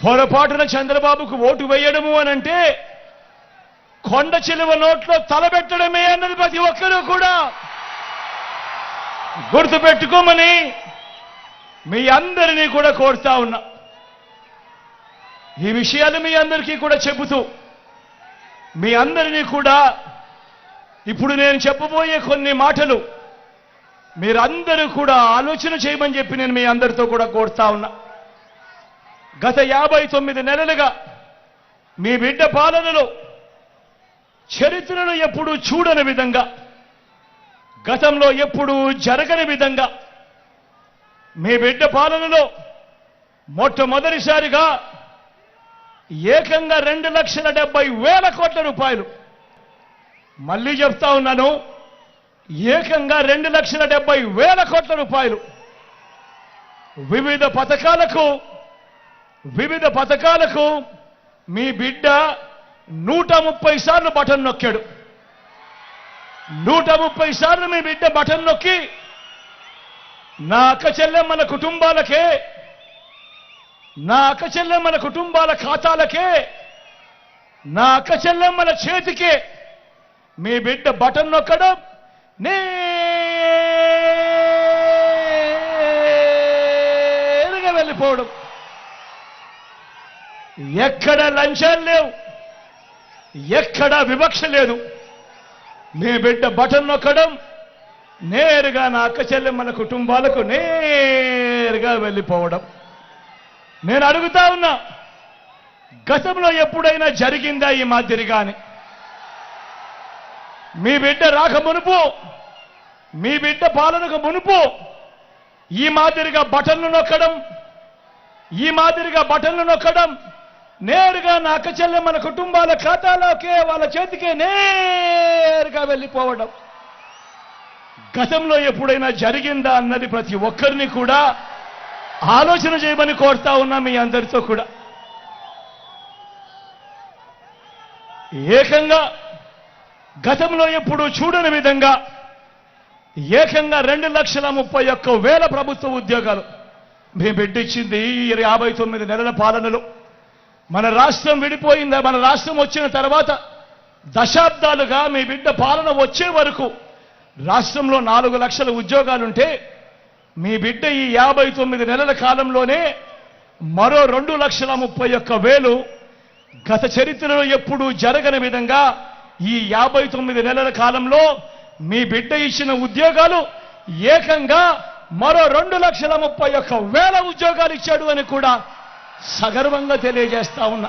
పొరపాటున చంద్రబాబుకు ఓటు వేయడము అనంటే కొండ చిలువ నోట్లో తలబెట్టడమే అన్నది ప్రతి ఒక్కరూ కూడా గుర్తుపెట్టుకోమని మీ అందరినీ కూడా కోరుతా ఉన్నా. ఈ విషయాలు మీ అందరికీ కూడా చెబుతూ మీ అందరినీ కూడా ఇప్పుడు నేను చెప్పబోయే కొన్ని మాటలు మీరందరూ కూడా ఆలోచన చేయమని చెప్పి నేను మీ అందరితో కూడా కోరుతా ఉన్నా. గత 59 నెలలుగా మీ బిడ్డ పాలనలో చరిత్రను ఎప్పుడూ చూడని విధంగా, గతంలో ఎప్పుడూ జరగని విధంగా మీ బిడ్డ పాలనలో మొట్టమొదటిసారిగా ఏకంగా 2,70,000 కోట్ల రూపాయలు, మళ్ళీ చెప్తా ఉన్నాను, ఏకంగా 2,70,000 కోట్ల రూపాయలు వివిధ పథకాలకు మీ బిడ్డ 130 సార్లు బటన్ నొక్కాడు. 130 సార్లు మీ బిడ్డ బటన్ నొక్కి నా అక్క చెల్లెమ్మల కుటుంబాల ఖాతాలకే, నా అక్క చెల్లెమ్మల చేతికే మీ బిడ్డ బటన్ నొక్కడం, నేరుగా వెళ్ళిపోవడం. ఎక్కడ లంచాలు లేవు, ఎక్కడ వివక్ష లేదు. మీ బిడ్డ బటన్ నొక్కడం, నేరుగా నా అక్క చెల్లెమ్మల కుటుంబాలకు నేరుగా వెళ్ళిపోవడం. నేను అడుగుతా ఉన్నా, గతంలో ఎప్పుడైనా జరిగిందా ఈ మాదిరిగాని? మీ బిడ్డ రాక మునుపు, మీ బిడ్డ పాలనకు మునుపు ఈ మాదిరిగా బటన్లు నొక్కడం, నేరుగా నా అక్క చెల్లెమ్మల కుటుంబాల ఖాతాలోకే, వాళ్ళ చేతికే నేరుగా వెళ్ళిపోవడం గతంలో ఎప్పుడైనా జరిగిందా అన్నది ప్రతి ఒక్కరిని కూడా ఆలోచన చేయమని కోరుతా ఉన్నా. మీ అందరితో కూడా ఏకంగా గతంలో ఎప్పుడూ చూడని విధంగా ఏకంగా 2,31,000 ప్రభుత్వ ఉద్యోగాలు మీ బిడ్డ ఇచ్చింది. 59 నెలల పాలనలో మన రాష్ట్రం విడిపోయిందా, మన రాష్ట్రం వచ్చిన తర్వాత దశాబ్దాలుగా మీ బిడ్డ పాలన వచ్చే వరకు రాష్ట్రంలో 4 లక్షల ఉద్యోగాలుంటే మీ బిడ్డ ఈ 59 నెలల కాలంలోనే మరో 2,31,000 గత చరిత్రలో ఎప్పుడూ జరగని విధంగా ఈ 59 నెలల కాలంలో మీ బిడ్డ ఇచ్చిన ఉద్యోగాలు ఏకంగా మరో 2,31,000 ఉద్యోగాలు ఇచ్చాడు అని కూడా సగర్వంగా తెలియజేస్తా ఉన్నా.